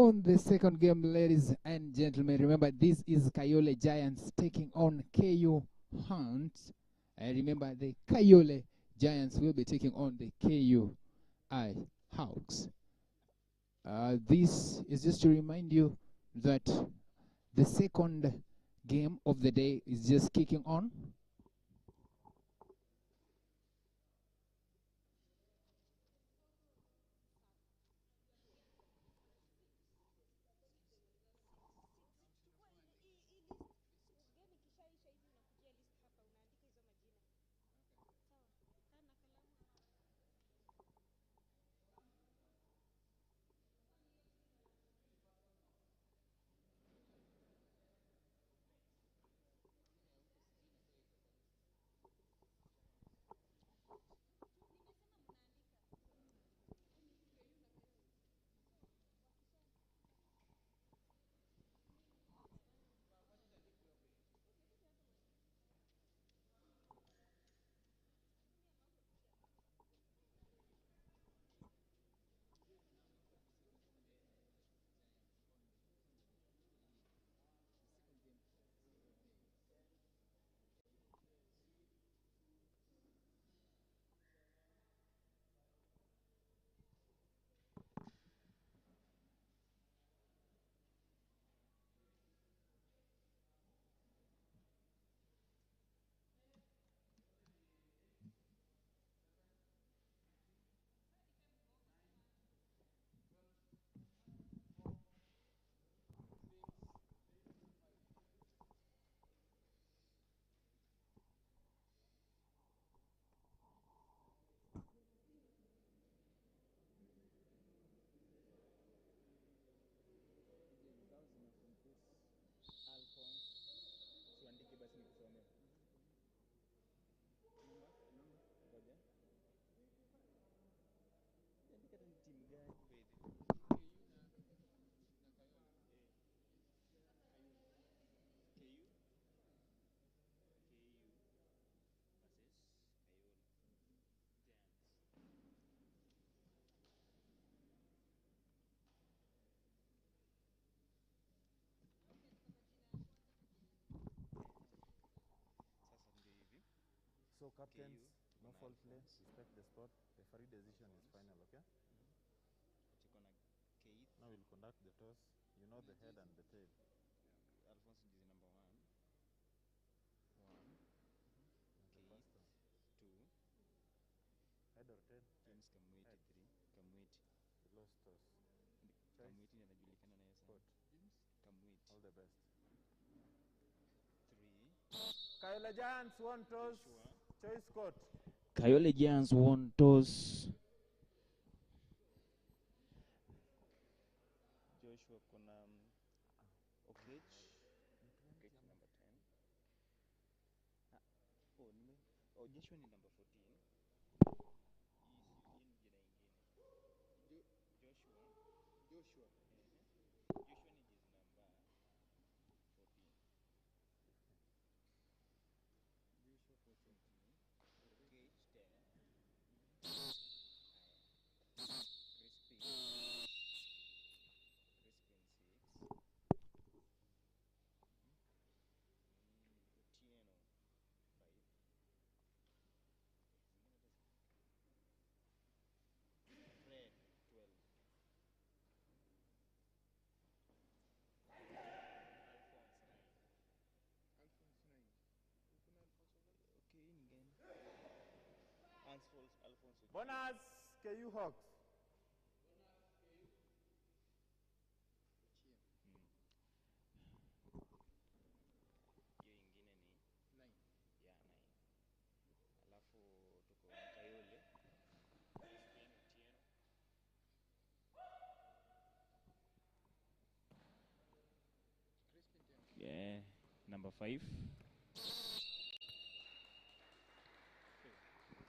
on the second game, ladies and gentlemen. Remember, this is Kayole Giants taking on KU Hunts. And remember, the Kayole Giants will be taking on the KUI Hawks. This is just to remind you that the second game of the day is just kicking on. So captains, no fault play, respect the sport. Referee decision is final, okay? Now we'll conduct the toss. You know the head and the tail. Alphonse is number 1. 1. Kate. 2. Head or tail? James Kamwiti 3. Kamwiti. The lost toss. Kamwiti anajulikana naye sana. Kamwiti. All the best. 3. Kayole Giants one toss. Choice court. Kayole Giants won toss. Joshua kuna Okech. Okech number 10. Joshua ni number 14. Joshua. Joshua ni his number 14. Joshua 14. Okech 10. Crispin 6. Otieno 5. Fred 12. Alphonse 9. Okay, again. Alphonse. Bonus KU Hawks. Hiyo ingine ni 9. Yeah, 9. Alafu tuko Kayole. Yeah, number 5.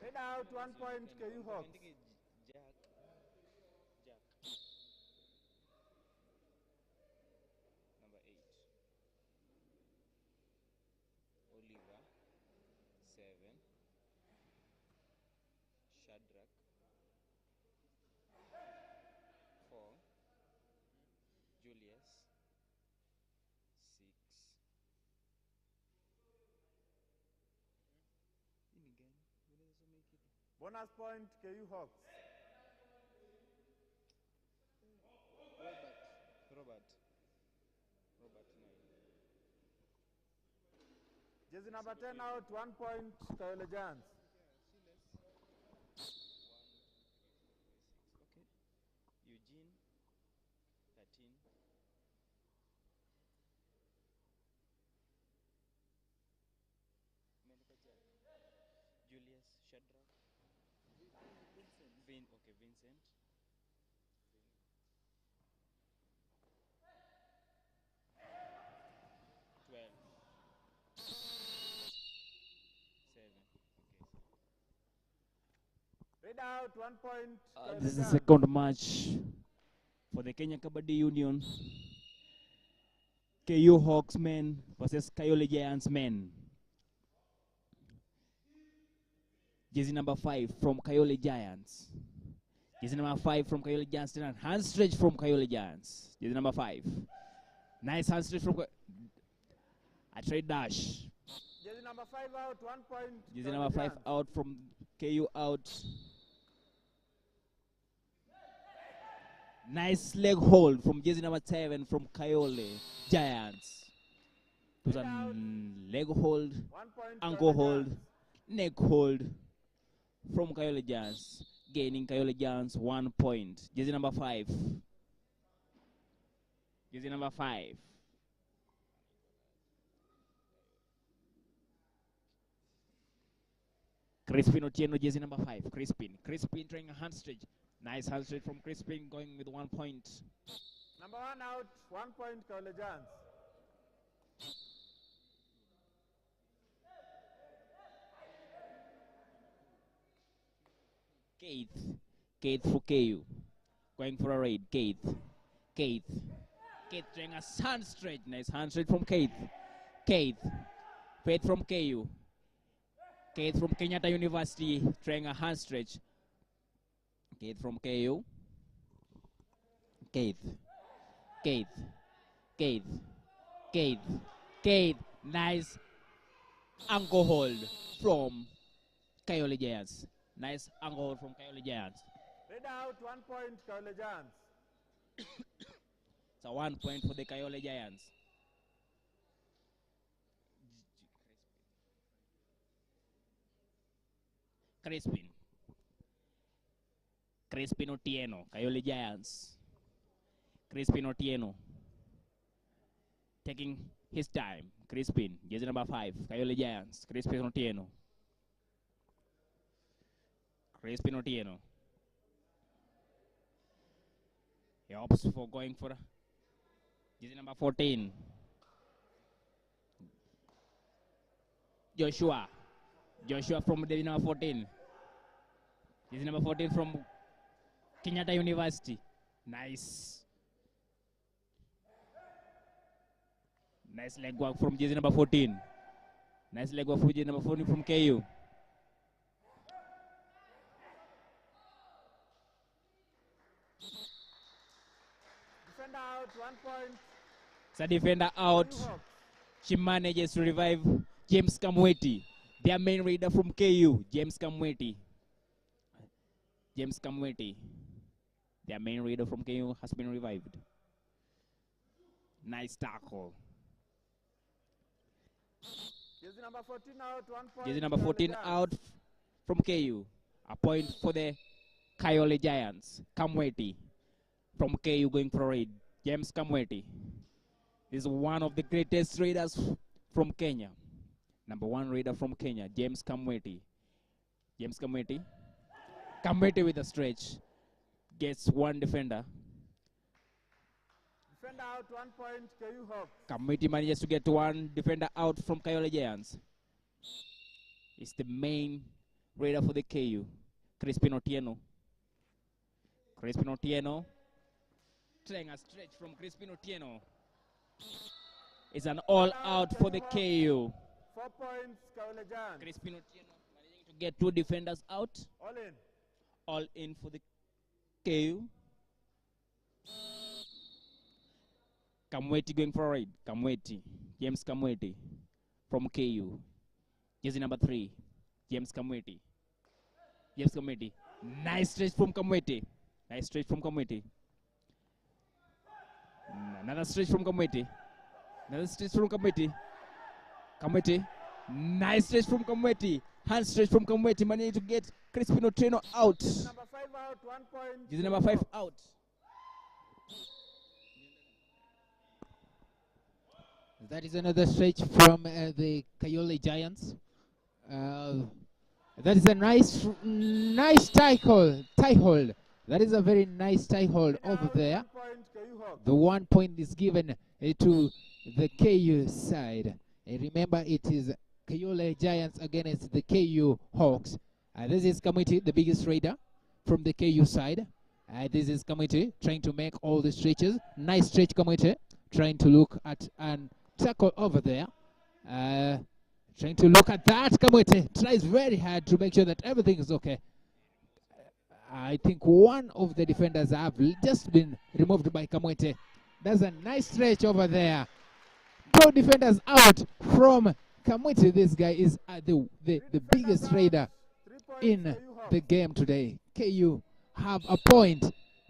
Head out 1 point KU Hawks. Jack. Number 8. Oliver 7. Shadrach 4. Bonus point, KU Hawks. Robert. Jersey number 10 out, 1 point, Kayole Giants. Okay. Eugene, 13. Julius, Shadrach. Vincent. 12. 7. Read out, 1 point, Kayole This is the Giants. second match for the Kenya Kabaddi Union. KU Hawks men versus Kayole Giants men. Jersey number 5 from Kayole Giants. Jersey number 5 from Kayole Giants. And hand stretch from Kayole Giants. Jersey number 5. Nice hand stretch from a trade dash. Jersey number 5 out, 1 point. Jersey Kayole number 5 Giants. out from KU out. Nice leg hold from jersey number 7 from Kayole Giants. It was a leg hold, 1 point, ankle Kayole hold, Giants. neck hold from Kayole Giants. Gaining Kayole Giants 1 point. Jersey number 5. Jersey number 5. Crispin Otieno, jersey number 5. Crispin trying a hand stretch. Nice hand stretch from Crispin, going with 1 point. Number 1 out, 1 point, Kayole Giants. Keith for KU. Going for a raid. Keith trying a hand stretch. Nice hand stretch from Keith. Faith from KU. Keith from Kenyatta University trying a hand stretch. Keith from KU. Keith. Nice ankle hold from Kayole Giants. Nice ankle hold from Kayole Giants. Read out, 1 point, Kayole Giants. So 1 point for the Kayole Giants. Crispin Otieno, Kayole Giants. Crispin Otieno taking his time. Crispin, jersey number 5, Kayole Giants. Crispin Otieno. He opts for going for jersey number 14. Joshua from the number 14. Jersey number 14 from Kenyatta University. Nice leg work from jersey number 14. Nice leg work from jersey number 14 from KU. Defender out, 1 point. So defender out. KU Hawks. She manages to revive James Kamweti, their main raider from KU. James Kamweti, their main raider from KU, has been revived. Nice tackle. Jersey number 14 out, 1 point. Jersey number Kayole 14 Giants. out from KU. A point for the Kayole Giants. Kamweti from KU going for a raid. James Kamweti is one of the greatest raiders from Kenya. Number 1 raider from Kenya, James Kamweti. Kamweti with a stretch. Gets 1 defender. Defender out, 1 point, KU Hawks. Kamweti manages to get 1 defender out from Kayole Giants. It's the main raider for the KU. Crispin Otieno. Trying a stretch from Crispin Otieno. It's an all out for the KU. 4 points, Kayole Giants. Crispin Otieno managing to get 2 defenders out. All in. All in for the KU. Kamweti going for a raid. James Kamweti from KU. Jersey number 3, James Kamweti. James Kamweti. Nice stretch from Kamweti. Nice stretch from Kamweti. Another stretch from Kamweti. Another stretch from Kamweti. Kamweti. Nice stretch from Kamweti. Hand stretch from Kamweti. Managing to get Crispin Otieno out. Number 5 out, 1 point. Jersey number 5 out. That is another stretch from the Kayole Giants. That is a nice tie hold. That is a very nice tie hold over there. 1 point, KU Hawks. The 1 point is given to the KU side. Remember, it is Kayole Giants against the KU Hawks. This is Kamweti, the biggest raider from the KU side. This is Kamweti trying to make all the stretches. Nice stretch, Kamweti, trying to look at and tackle over there. Trying to look at that. Kamweti tries very hard to make sure that everything is okay. I think one of the defenders have just been removed by Kamweti. That's a nice stretch over there. Two defenders out from Kamweti. This guy is the biggest raider 3 points, in KU Hawks. the game today. KU have a point,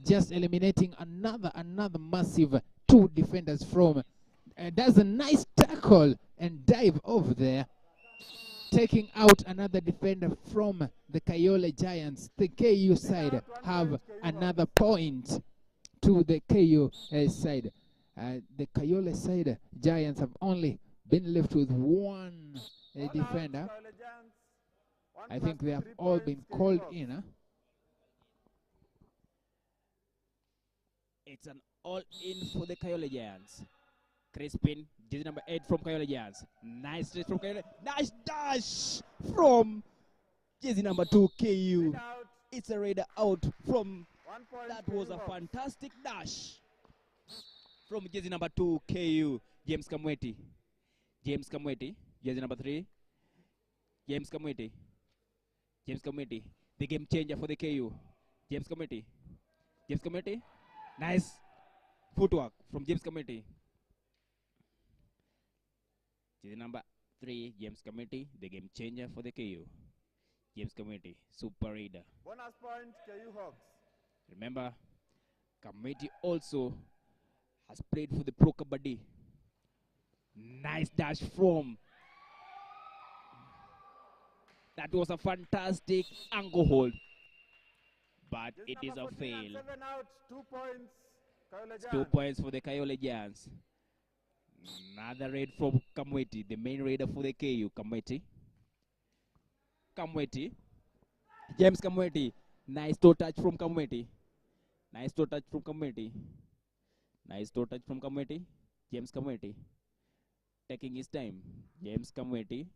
just eliminating another massive two defenders from. That's a nice tackle and dive over there, taking out another defender from the Kayole Giants. The KU side have another point to the KU side. The Kayole side Giants have only been left with one defender. I think they have all been called in. Huh? It's an all-in for the Kayole Giants. Crispin, jersey number 8 from Kayole Giants. Nice stretch from Kayole. Nice dash from jersey number 2 KU. It's a raider out from. 1 point, That was KU a Hawks. fantastic dash from jersey number 2 KU. James Kamweti. James Kamweti, jersey number 3. James Kamweti. James Kamweti, the game changer for the KU. James Kamweti. James Kamweti. Nice footwork from James Kamweti. Jersey number 3, James Kamweti, the game changer for the KU. James Kamweti, super raider. Bonus point, KU Hawks. Remember, Kamweti also has played for the Pro Kabaddi. Nice dash from. That was a fantastic angle hold, but Jersey it is number a 14 and fail. 7 out, 2 points, Kayole 2 Giants. points for the Kayole Giants. Another raid from Kamweti, the main raider for the KU. Kamweti. Kamweti. James Kamweti. Nice toe touch from Kamweti. Nice toe touch from Kamweti. Nice toe touch from Kamweti. James Kamweti. Taking his time. James Kamweti.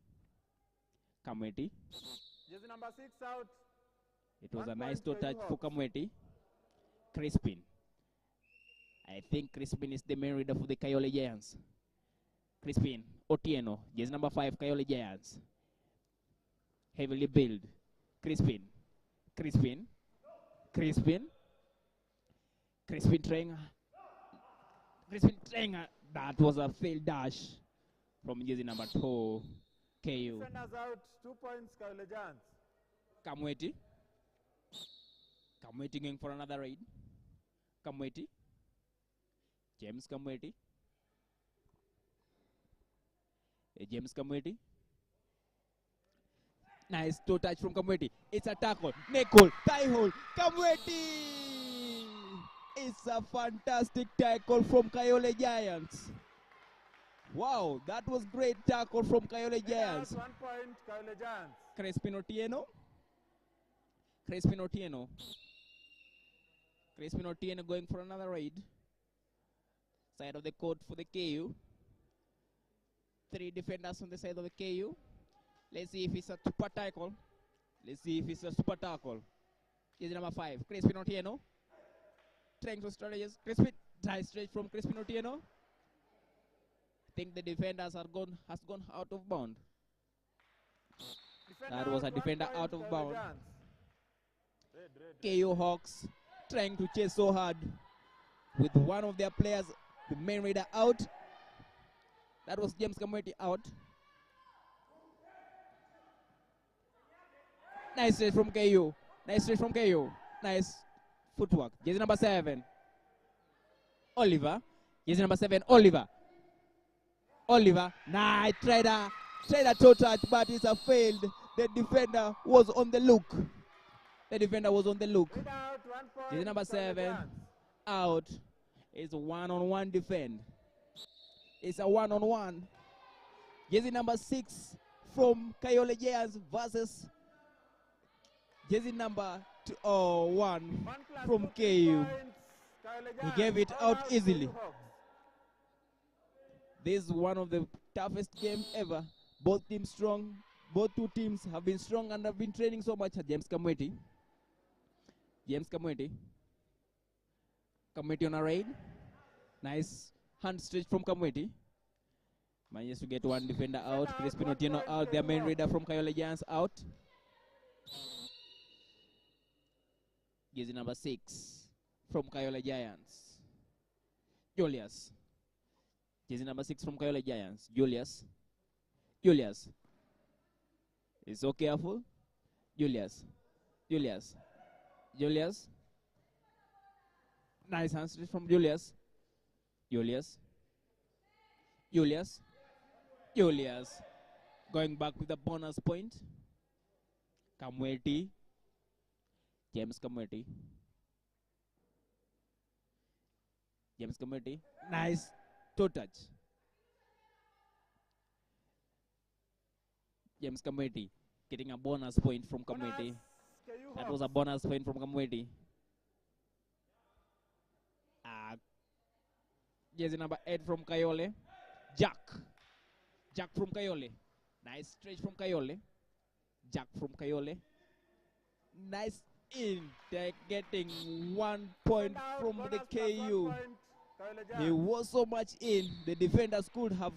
Kamweti. Jersey number 6 out. It was 1 a nice point toe KU touch for Hawks. Kamweti. Crispin. I think Crispin is the main raider for the Kayole Giants. Crispin Otieno, jersey number 5, Kayole Giants. Heavily built. Crispin. Crispin. Crispin. Crispin Trenga. Crispin Trenga. That was a failed dash from jersey number 2, KU. Defenders out, 2 points, Kayole Giants. Kamweti. Kamweti going for another raid. Kamweti. James Kamweti. James Kamweti. Nice toe touch from Kamweti. It's a tackle. Neck hold. Tie hold. Kamweti. It's a fantastic tackle from Kayole Giants. Wow, that was great tackle from Kayole Giants. 1 point, Kayole Giants. Crispin Otieno. Crispin Otieno. Crispin Otieno going for another raid. Side of the court for the KU. 3 defenders on the side of the KU. Let's see if it's a super tackle. Let's see if it's a super tackle. Jersey number 5, Crispin Otieno. Trying to strategize. Crispin, nice stretch from Crispin Otieno. I think the defenders has gone out of bound. That was a defender out of bound. KU Hawks trying to chase so hard with one of their players, the main raider, out. That was James Kamweti out. Nice stretch from KU. Nice straight from KU. Nice footwork. Jersey number 7. Oliver. Jersey number 7. Oliver. Oliver. Nice. Tried a toe touch, but it's a failed. The defender was on the look. The defender was on the look. Jersey number 7 out. It's a one-on-one defend. It's a one-on-one. Jersey number 6 from Kayole Giants versus jersey number 1 from KU. He gave it out easily. This is one of the toughest games ever. Both teams strong. Both two teams have been strong and have been training so much. James Kamweti. James Kamweti. Kamweti on a raid. Nice hand stretch from Kamweti. Manages to get one defender out. Crispin Otieno out. Their main raider from Kayole Giants out. Jersey number 6 from Kayole Giants. Julius. Jersey number 6 from Kayole Giants. Julius. Julius. Is so careful. Julius. Julius. Julius. Nice hand stretch from Julius. Julius. Julius. Julius. Going back with a bonus point. Kamweti. James Kamweti. James Kamweti. Nice toe touch. James Kamweti getting a bonus point from Kamweti. That was a bonus point from Kamweti. Jersey number 8 from Kayole. Jack. Jack from Kayole. Nice stretch from Kayole. Jack from Kayole. Nice in. They're getting 1 point from the KU. He was so much in. The defenders could have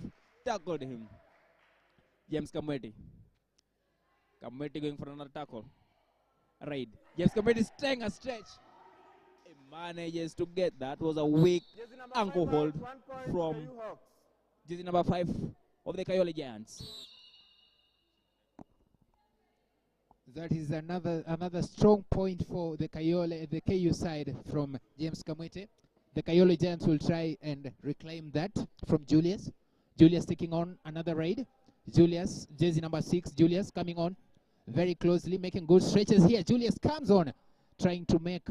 tackled him. James Kamweti. Kamweti going for another tackle. Raid. James Kamweti is trying a stretch. He manages to get that. Was a weak ankle hold from jersey number 5 of the Kayole Giants. That is another strong point for the KU side from James Kamwete. The Kayole Giants will try and reclaim that from Julius. Julius taking on another raid. Julius, jersey number 6, Julius coming on very closely, making good stretches here. Julius comes on, trying to make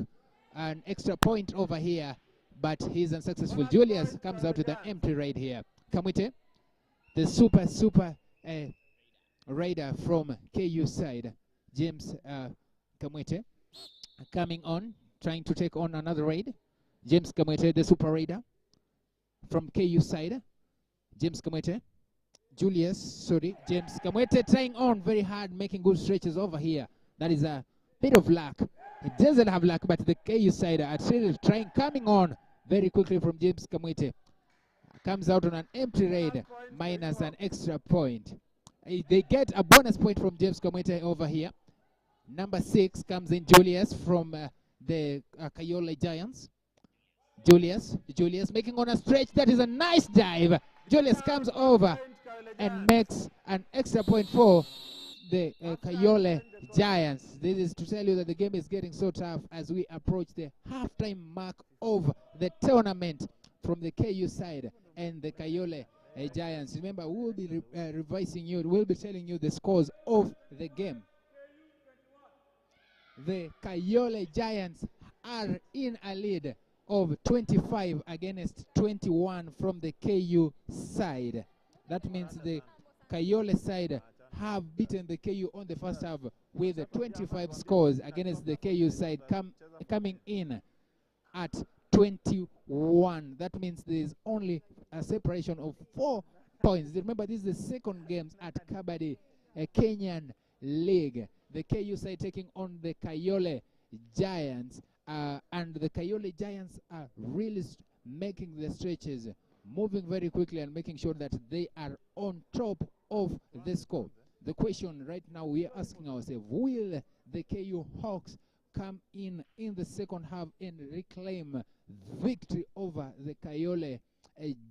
an extra point over here, but he's unsuccessful. Julius comes out with an empty raid here. Kamwete, the super raider from KU side, James Kamwete, coming on, trying to take on another raid. James Kamwete, the super raider from KU side. James Kamwete. James Kamwete trying on very hard, making good stretches over here. That is a bit of luck. He doesn't have luck, but the KU side are still trying, coming on very quickly from James Kamwete. Comes out on an empty raid, minus an extra point. They get a bonus point from James Kamwete over here. Number 6 comes in, Julius from the Kayole Giants. Julius making on a stretch. That is a nice dive. Julius comes over and makes an extra point for the Kayole Giants. This is to tell you that the game is getting so tough as we approach the halftime mark of the tournament from the KU side and the Kayole Giants. Remember, we will be revising you. We'll be telling you the scores of the game. The Kayole Giants are in a lead of 25 against 21 from the KU side. That means the Kayole side have beaten the KU on the first half with 25 scores against the KU side coming in at 21. That means there is only a separation of 4 points. Remember, this is the second game at Kabaddi Kenyan League. The KU side taking on the Kayole Giants, and the Kayole Giants are really making the stretches, moving very quickly and making sure that they are on top of the score. The question right now we are asking ourselves, will the KU Hawks come in the second half and reclaim victory over the Kayole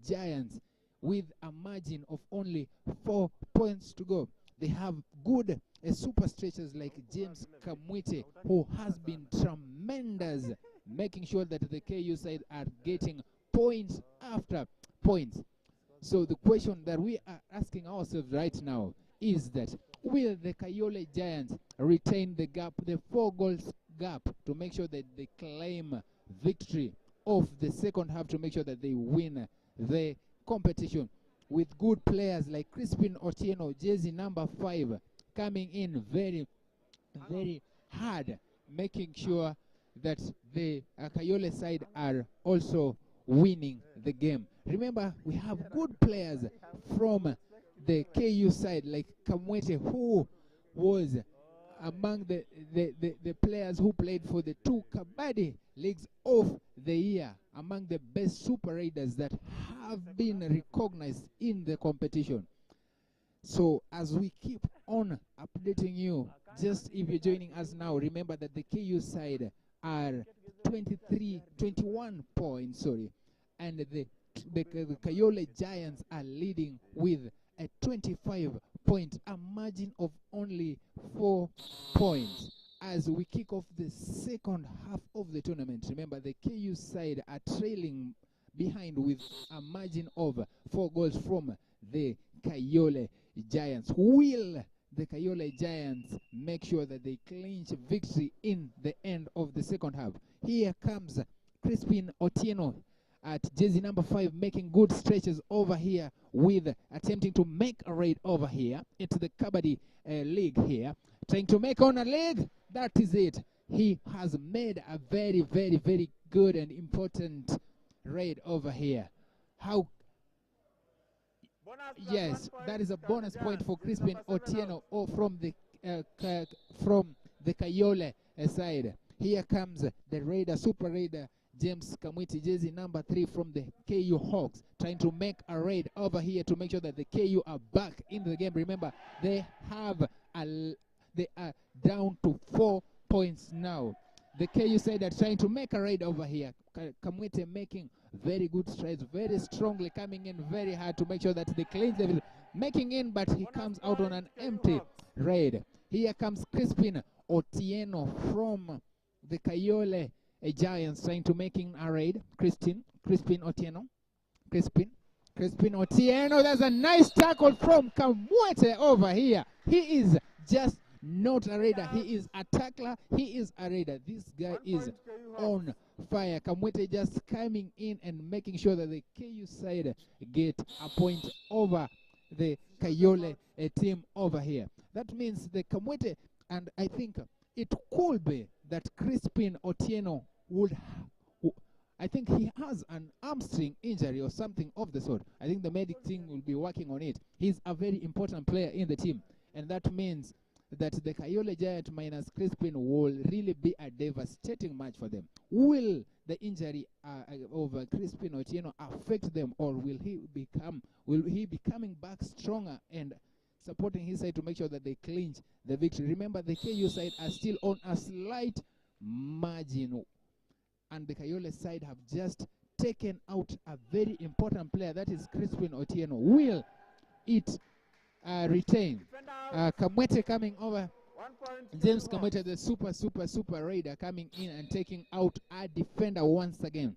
Giants with a margin of only 4 points to go? They have good a super stretchers like James Kamwite, who has been tremendous, making sure that the KU side are getting points after points. So the question that we are asking ourselves right now is that will the Kayole Giants retain the gap, the 4 goals gap, to make sure that they claim victory of the second half, to make sure that they win the competition, with good players like Crispin Otieno, jersey number 5, coming in very, very hard, making sure that the Kayole side are also winning the game. Remember, we have good players from the KU side like Kamwete, who was among the players who played for the 2 Kabaddi Leagues of the Year, among the best Super Raiders that have been recognized in the competition. So as we keep on updating you, just if you're joining us now, remember that the KU side are 21 points, and the Kayole Giants are leading with a 25 points, a margin of only 4 points. As we kick off the second half of the tournament, remember the KU side are trailing behind with a margin of 4 goals from the Kayole Giants. Will the Kayole Giants make sure that they clinch victory in the end of the second half? Here comes Crispin Otieno at jersey number 5, making good stretches over here, with attempting to make a raid over here into the Kabaddi league here, trying to make on a leg. That is it. He has made a very, very, very good and important raid over here. How? Yes, that is a bonus point for Crispin Otieno, or from the Kayole side. Here comes the Raider, Super Raider, James Kamwiti, jersey number 3 from the KU Hawks, trying to make a raid over here to make sure that the KU are back in the game. Remember, they are down to 4 points now. The KU side are trying to make a raid over here. Kamwiti making very good strides, very strongly, coming in very hard to make sure that they cleanse the making in, but he comes out on an empty raid. Here comes Crispin Otieno from the Kayole Giants, trying to making a raid. Crispin Otieno. Crispin Otieno. There's a nice tackle from Kamwete over here. He is just not a raider. He is a tackler. He is a raider. This guy is on fire. Kamwete just coming in and making sure that the KU side get a point over the Kayole team over here. That means the Kamwete, and I think it could be that Crispin Otieno would, I think he has an hamstring injury or something of the sort. I think the medic team will be working on it. He's a very important player in the team, and that means that the Kayole Giant minus Crispin will really be a devastating match for them. Will the injury of Crispin Otieno affect them, or will he be coming back stronger and supporting his side to make sure that they clinch the victory? Remember, the KU side are still on a slight margin, and the Kayole side have just taken out a very important player, that is Crispin Otieno. Will it retain? Kamwete coming over. James Kamwete, the super raider, coming in and taking out a defender once again.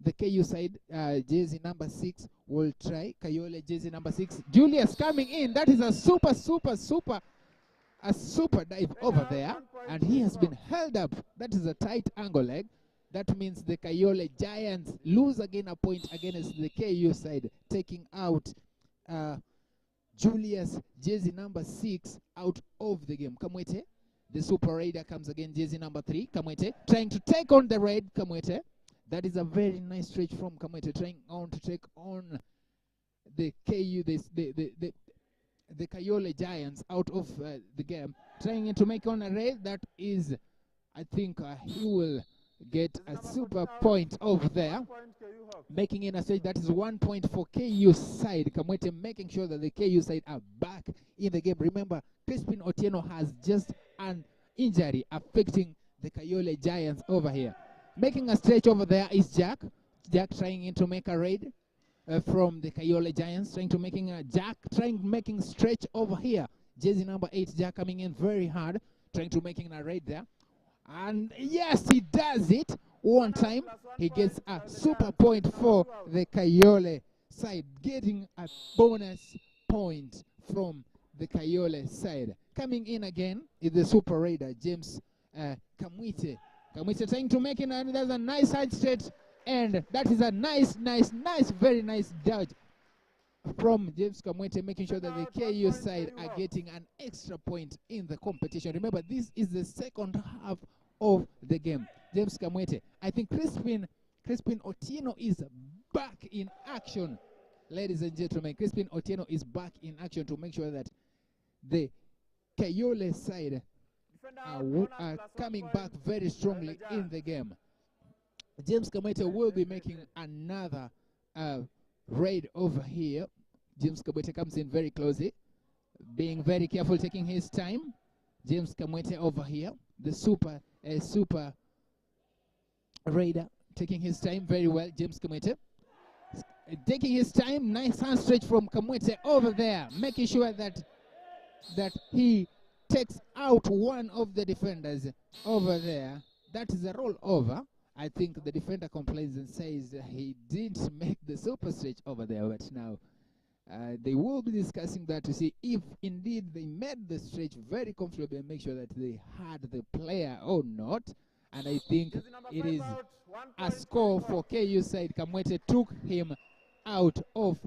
The KU side, jersey number 6 will try. Kayole jersey number 6. Julius coming in. That is a super dive over there, and he has been held up. That is a tight angle leg. That means the Kayole Giants lose again a point against the KU side, taking out Julius, jersey number 6, out of the game. Kamwete, the Super Raider, comes again, jersey number 3. Kamwete trying to take on the raid. Kamwete, that is a very nice stretch from Kamwete, trying on to take on the KU, the Kayole Giants out of the game, trying to make on a raid. That is, I think he will get a super point over there, making in a stage. That is 1 point for KU side. Kamwete making sure that the KU side are back in the game. Remember, Crispin Otieno has just an injury affecting the Kayole Giants over here. Making a stretch over there is Jack trying to make a raid from the Kayole Giants, trying to making a making stretch over here. Jersey number 8, Jack, coming in very hard, trying to making a raid there. And yes, he does it one time. He gets a super point for the Kayole side, getting a bonus point from the Kayole side. Coming in again is the super raider, James Kamwite. Kamwite trying to make it, and there's a nice side straight, and that is a nice, very nice dodge from James Kamwete, making sure that the KU side are getting an extra point in the competition. Remember, this is the second half of the game. James Kamwete, I think Crispin Otieno is back in action. Ladies and gentlemen, Crispin Otieno is back in action to make sure that the Kayole side are coming back very strongly in the game. James Kamwete will be making another raid over here. James Kamwete comes in very closely, being very careful, taking his time. James Kamwete over here, the super raider, taking his time very well. James Kamwete taking his time. Nice hand stretch from Kamwete over there, making sure that he takes out one of the defenders over there. That is a roll over. I think the defender complains and says he didn't make the super stretch over there, but now they will be discussing that to see if indeed they made the stretch very comfortably and make sure that they had the player or not. And I think it is a score for KU side. Kamwete took him out of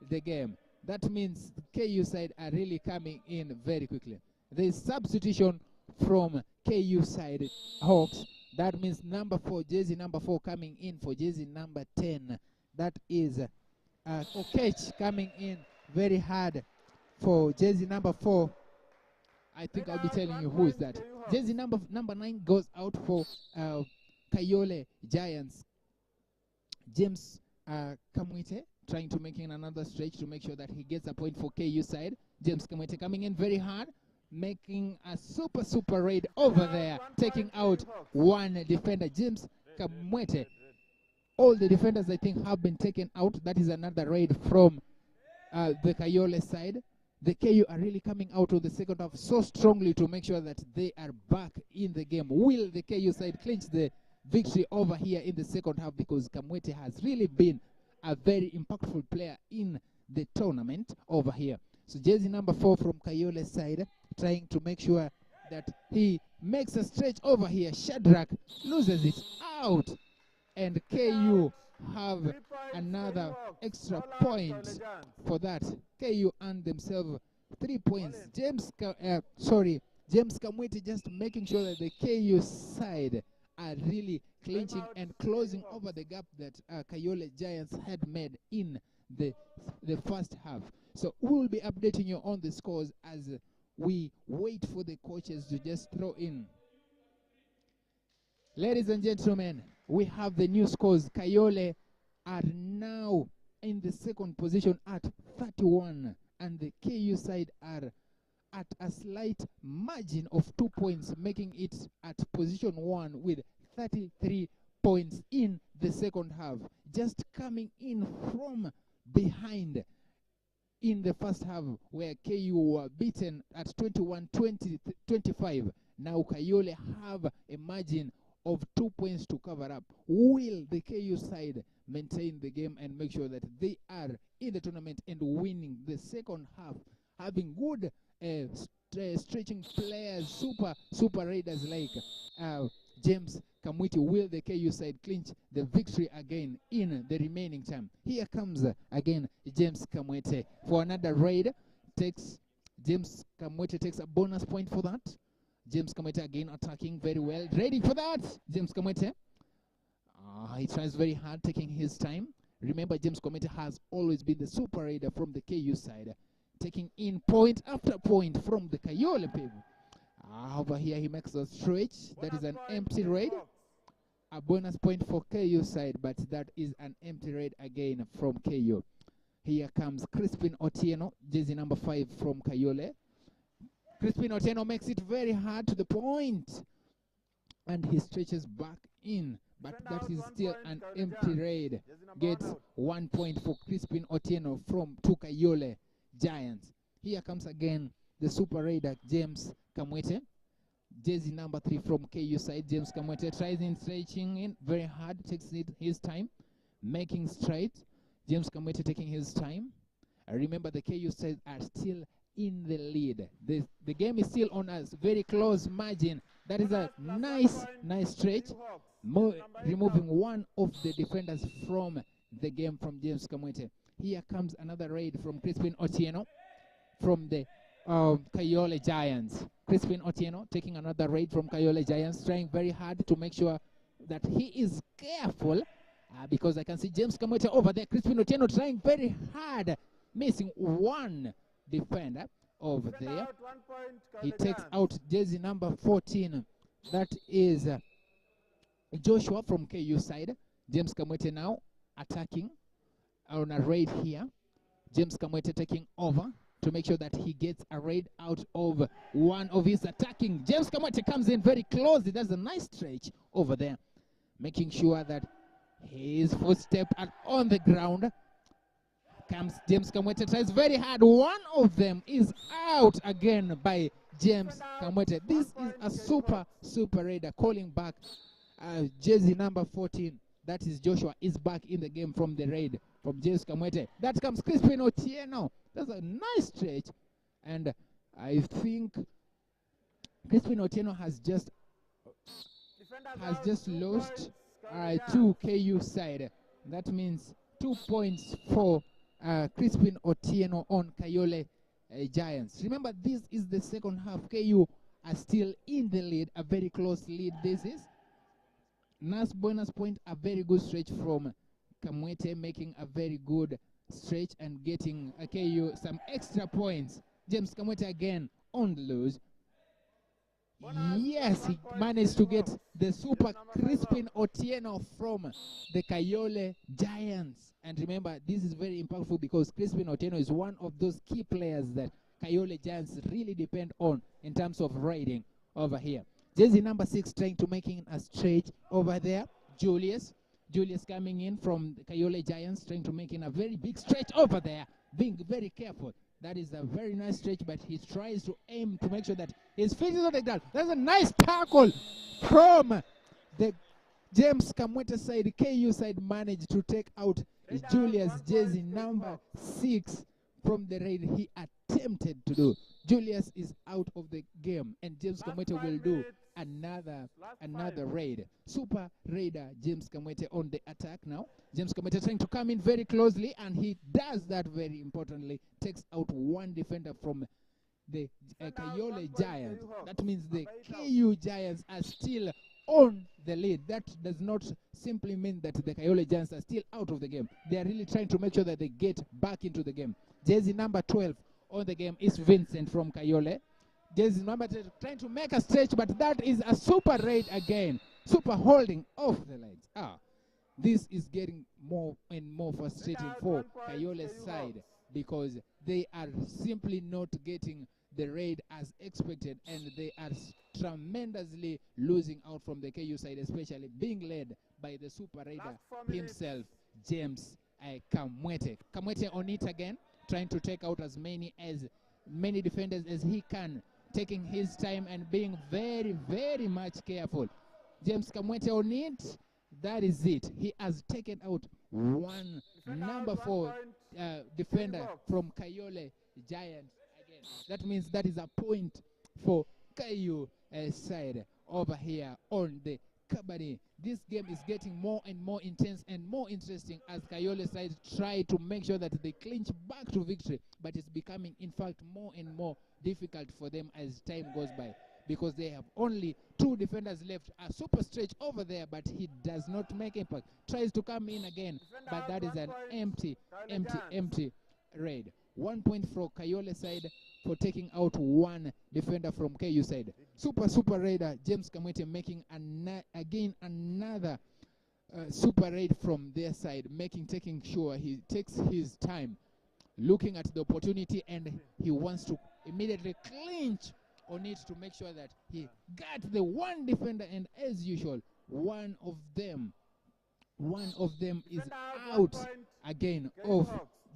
the game. That means the KU side are really coming in very quickly. There is substitution from KU side Hawks. That means number 4, jersey number 4 coming in for jersey number 10. That is Okech coming in very hard for jersey number 4. I think I'll be telling you who is that. Jersey number 9 goes out for Kayole Giants. James Kamwite trying to make in another stretch to make sure that he gets a point for KU side. James Kamwite coming in very hard, making a super raid over there, taking out one defender. James Kamwete. All the defenders, I think, have been taken out. That is another raid from the Kayole side. The KU are really coming out of the second half so strongly to make sure that they are back in the game. Will the KU side clinch the victory over here in the second half? Because Kamwete has really been a very impactful player in the tournament over here. So jersey number 4 from Kayole side, trying to make sure that he makes a stretch over here. Shadrach loses it out, and KU have another extra point for that. KU earned themselves 3 points. James Kamwete just making sure that the KU side are really clinching and closing over the gap that Kayole Giants had made in the first half. So we will be updating you on the scores as we wait for the coaches to just throw in. Ladies and gentlemen, we have the new scores. Kayole are now in the second position at 31, and the KU side are at a slight margin of 2 points, making it at position 1 with 33 points in the second half. Just coming in from behind in the first half, where KU were beaten at 21-25. Now Kayole have a margin of 2 points to cover up. Will the KU side maintain the game and make sure that they are in the tournament and winning the second half, having good stretching players, super raiders like James Kamwiti? Will the KU side clinch the victory again in the remaining time? Here comes again James Kamwete for another raid. James Kamwete takes a bonus point for that. James Kamwete again attacking very well, ready for that. James Kamwete, he tries very hard, taking his time. Remember, James Kamwete has always been the super raider from the KU side, taking in point after point from the Kayole people. Over here he makes a stretch. That is an empty raid. A bonus point for KU side, but that is an empty raid again from KU. Here comes Crispin Otieno, jersey number 5 from Kayole. Crispin Otieno makes it very hard to the point, and he stretches back in, but that is still an empty raid. Gets 1 point for Crispin Otieno from Kayole Giants. Here comes again the Super Raider, James Kamwete. Jersey number 3 from KU side, James Kamwete tries in stretching in very hard, takes his time, making strides. James Kamwete taking his time. Remember, the KU side are still in the lead. The game is still on a very close margin. That is a nice stretch. Removing one of the defenders from the game from James Kamwete. Here comes another raid from Crispin Otieno from the Kayole Giants. Crispin Otieno taking another raid from Kayole Giants, trying very hard to make sure that he is careful because I can see James Kamwete over there. Crispin Otieno trying very hard, missing one defender over there. He takes out jersey number 14. That is Joshua from KU side. James Kamwete now attacking on a raid here. James Kamwete taking over to make sure that he gets a raid out of one of his attacking. James Kamwete comes in very close. He does a nice stretch over there, making sure that his footsteps are on the ground. Comes James Kamwete, tries very hard. One of them is out again by James Kamwete. This is a super raider calling back jersey number 14. That is Joshua is back in the game from the raid from James Kamwete. That comes Crispin Otieno. That's a nice stretch. And I think Crispin Otieno has just lost to KU side. That means 2 points for Crispin Otieno on Kayole Giants. Remember, this is the second half. KU are still in the lead, a very close lead. This is Nas bonus point, a very good stretch from Kamwete, making a very good stretch and getting KU some extra points. James Kamwete again on the loose. Yes, he managed to get the super Crispin Otieno from the Kayole Giants. And remember, this is very impactful because Crispin Otieno is one of those key players that Kayole Giants really depend on in terms of raiding over here. Jersey number 6 trying to making a stretch over there. Julius coming in from the Kayole Giants, trying to make in a very big stretch over there, being very careful. That is a very nice stretch, but he tries to aim to make sure that his feet is on the ground. That's a nice tackle from the James Kamwete side. KU side managed to take out Julius, jersey number 6 from the raid he attempted to do. Julius is out of the game, and James Kamwete will do another raid. Super raider James Kamwete on the attack now. James Kamwete trying to come in very closely, and he does that very importantly. Takes out one defender from the Kayole Giants. That means the KU Giants are still on the lead. That does not simply mean that the Kayole Giants are still out of the game. They are really trying to make sure that they get back into the game. Jersey number 12 on the game is Vincent from Kayole. Jersey number 10 trying to make a stretch, but that is a super raid again. Super holding off the legs. This is getting more and more frustrating for Kayole's side because they are simply not getting the raid as expected, and they are tremendously losing out from the KU side, especially being led by the super raider himself, James Kamwete. Kamwete on it again, trying to take out as many defenders as he can, taking his time and being very, very much careful. James Kamwete on it. That is it. He has taken out one number 4 defender from Kayole Giants again. That means that is a point for KU side over here on the Kabaddi. This game is getting more and more intense and more interesting as Kayole side try to make sure that they clinch back to victory, but it's becoming, in fact, more and more difficult for them as time goes by, because they have only 2 defenders left. A super stretch over there, but he does not make impact. Tries to come in again, but that is an empty raid. 1 point for Kayole side for taking out one defender from KU side. Super raider James Kamwete making again another super raid from their side, taking sure he takes his time, looking at the opportunity, and he wants to immediately clinch on it to make sure that he got the one defender, and as usual, one of them is out again of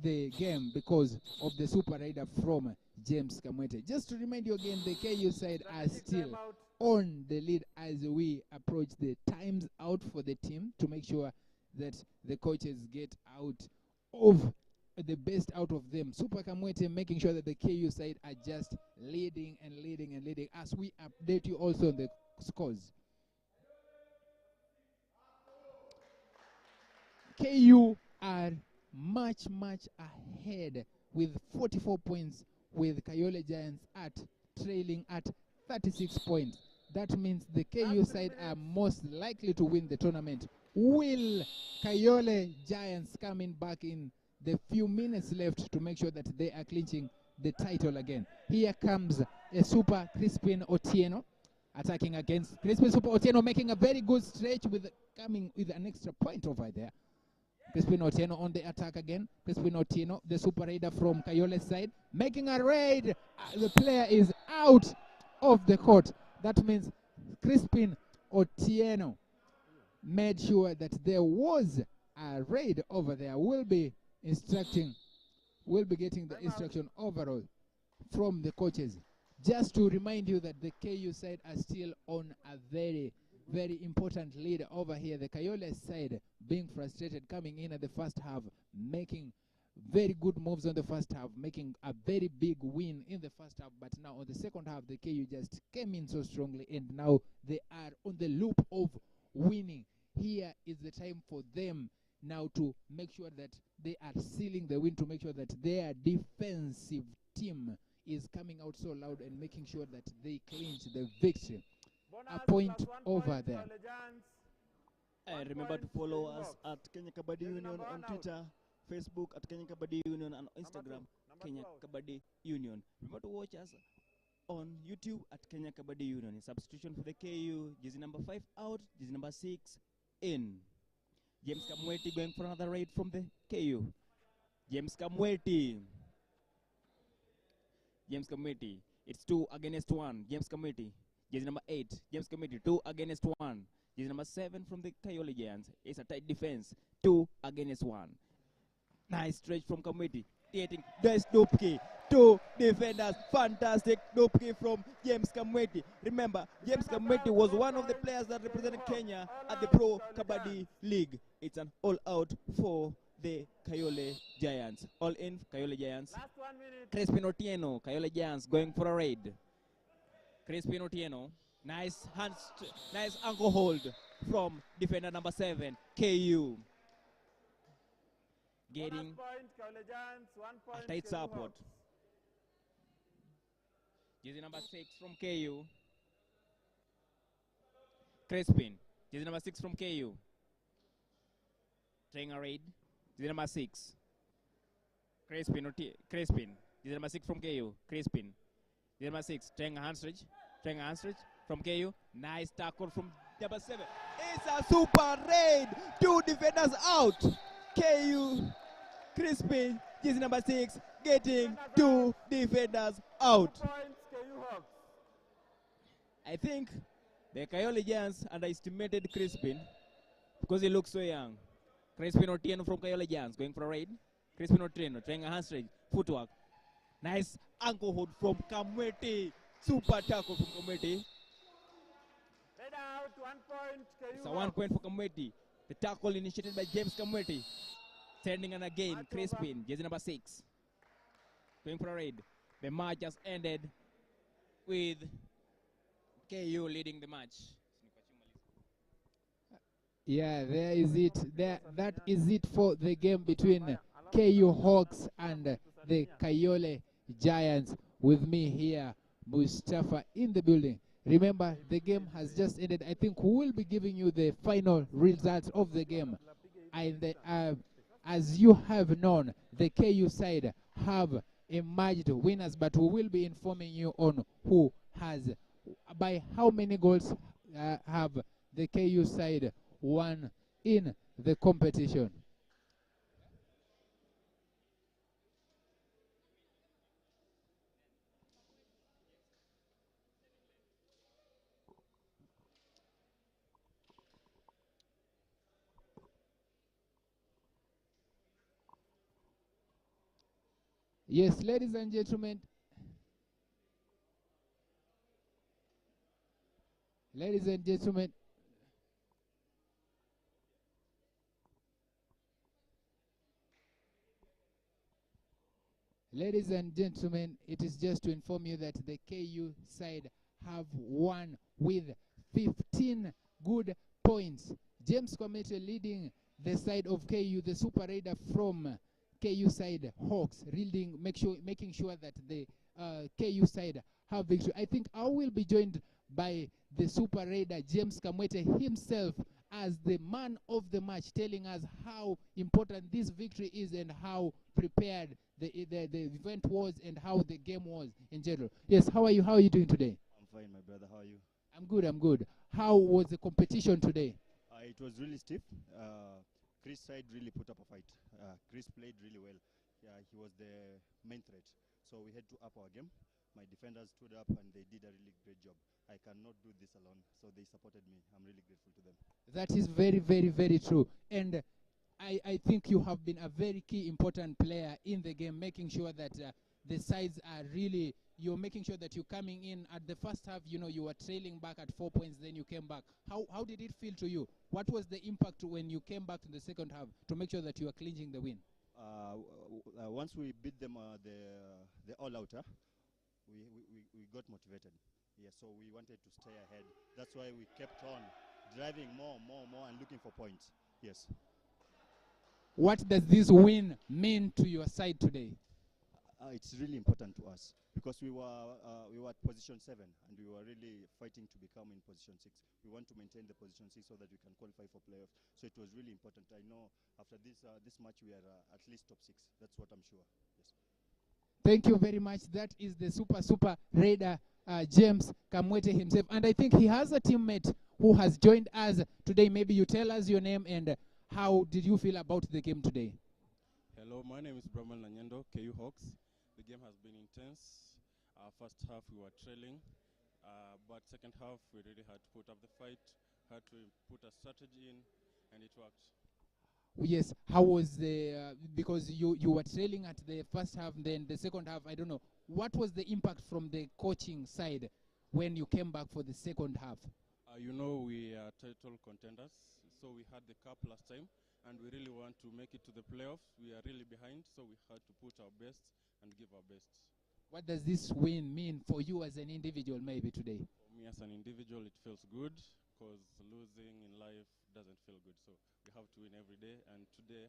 the game because of the super raider from James Kamwete. Just to remind you again, the KU side are still Timeout. on the lead as we approach the times out for the team to make sure that the coaches get out of the best out of them. Super Kamwete making sure that the KU side are just leading and leading and leading as we update you also on the scores. KU are much ahead with 44 points, with Kayole Giants at trailing at 36 points. That means the KU side are most likely to win the tournament. Will Kayole Giants coming back in the few minutes left to make sure that they are clinching the title again? Here comes a Super Crispin Otieno attacking against Crispin Super Otieno, making a very good stretch with coming with an extra point over there. Crispin Otieno on the attack again. Crispin Otieno, the super raider from Kayole's side, making a raid. The player is out of the court. That means Crispin Otieno made sure that there was a raid over there. We'll be getting the instruction overall from the coaches. Just to remind you that the KU side are still on a very important lead over here. The Kayole side being frustrated coming in at the first half, making very good moves on the first half, making a very big win in the first half. But now on the second half, the KU just came in so strongly, and now they are on the loop of winning. Here is the time for them now to make sure that they are sealing the win, to make sure that their defensive team is coming out so loud and making sure that they clinch the victory. A point over there. And remember to follow us at Kenya Kabaddi Union on Twitter, Facebook at Kenya Kabaddi Union, and Instagram Kenya Kabaddi Union. Remember to watch us on YouTube at Kenya Kabaddi Union. In substitution for the KU, jersey number 5 out, jersey number 6 in. James Kamweti going for another raid from the KU. James Kamweti. James Kamweti. It's 2 against 1. James Kamweti. Jersey number 8. James Kamweti. 2 against 1. Jersey number 7 from the Kayole Giants. It's a tight defense. 2 against 1. Nice stretch from Kamweti. Creating best Dupki. 2 defenders. Fantastic Dupki from James Kamweti. Remember, James Kamweti was one of the players that represented Kenya at the Pro Kabaddi League. It's an all-out for the Kayole Giants. All in Kayole Giants. Last 1 minute. Crispin Otieno, Kayole Giants going for a raid. Crispin Otieno, nice ankle hold from defender number 7, KU. Getting Point, Kayole Giants, 1 point, a tight KU support. Hawks. Jersey number 6 from KU. Crispin, jersey number 6 from KU. Trying a raid. Jersey number 6. Crispin, Crispin. Jersey number 6 from KU. Crispin. Jersey number 6. Trying a hand stretch. Trying a hand stretch from KU. Nice tackle from number 7. It's a super raid. 2 defenders out. KU. Crispin. Jersey number 6. Getting 2 defenders out. 2 points, KU Hawks. I think the Kayole Giants underestimated Crispin because he looks so young. Crispin Otieno from Kayole Giants going for a raid. Crispin Otieno trying a hand straight, footwork. Nice ankle hold from Kamweti. Super tackle from Kamweti. Red out, 1 point, KU It's a 1 point for Kamweti. The tackle initiated by James Kamweti. Sending an again, Crispin, jersey number 6. Going for a raid. The match just ended with KU leading the match. Yeah, there is it. That is it for the game between KU Hawks and the Kayole Giants. With me here, Mustafa, in the building. Remember, the game has just ended. I think we will be giving you the final results of the game. And as you have known, the KU side have emerged winners, but we will be informing you on who has, by how many goals have the KU side won in the competition. Yes, ladies and gentlemen, Ladies and gentlemen, it is just to inform you that the KU side have won with 15 good points. James Comete leading the side of KU, the Super Raider from KU side, Hawks, making sure that the KU side have victory. I think I will be joined by the Super Raider, James Kamwete himself, as the man of the match, telling us how important this victory is and how prepared the event was and how the game was in general. Yes, how are you? How are you doing today? I'm fine, my brother. How are you? I'm good. How was the competition today? It was really stiff. Chris side really put up a fight. Chris played really well. Yeah, he was the main threat. So we had to up our game. My defenders stood up and they did a really great job. I cannot do this alone, so they supported me. I'm really grateful to them. That is very, very, very true. And I think you have been a very key important player in the game, making sure that the sides are really, you're making sure that you're coming in at the first half, you know, you were trailing back at 4 points, then you came back. How did it feel to you? What was the impact when you came back to the second half to make sure that you are clinching the win? Once we beat them the all-outer, we got motivated. Yeah, so we wanted to stay ahead. That's why we kept on driving more and looking for points. Yes. What does this win mean to your side today? It's really important to us because we were at position 7 and we were really fighting to become in position 6. We want to maintain the position 6 so that we can qualify for playoffs. So it was really important. I know after this match we are at least top 6. That's what I'm sure. Yes. Thank you very much. That is the Super Raider, James Kamwete himself. And I think he has a teammate who has joined us today. Maybe you tell us your name and how did you feel about the game today? Hello, my name is Brahman Nanyendo, KU Hawks. The game has been intense. First half we were trailing, but second half we really had to put up the fight, had to put a strategy in, and it worked. Yes, how was the, because you were trailing at the first half, then the second half, I don't know. What was the impact from the coaching side when you came back for the second half? You know, we are title contenders, so we had the cup last time, and we really want to make it to the playoffs. We are really behind, so we had to put our best and give our best. What does this win mean for you as an individual maybe today? For me as an individual, it feels good, because losing in life doesn't feel good. So we have to win every day, and today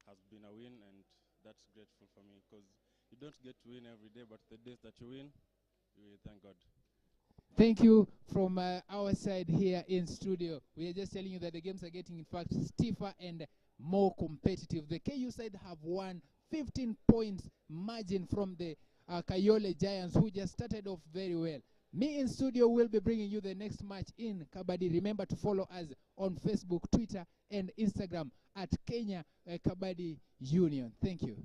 has been a win, and that's grateful for me, because you don't get to win every day, but the days that you win, you thank God. Thank you from our side here in studio. We are just telling you that the games are getting, in fact, stiffer and more competitive. The KU side have won 15 points margin from the Kayole Giants, who just started off very well. Me in studio will be bringing you the next match in Kabaddi. Remember to follow us on Facebook, Twitter, and Instagram at Kenya Kabaddi Union. Thank you.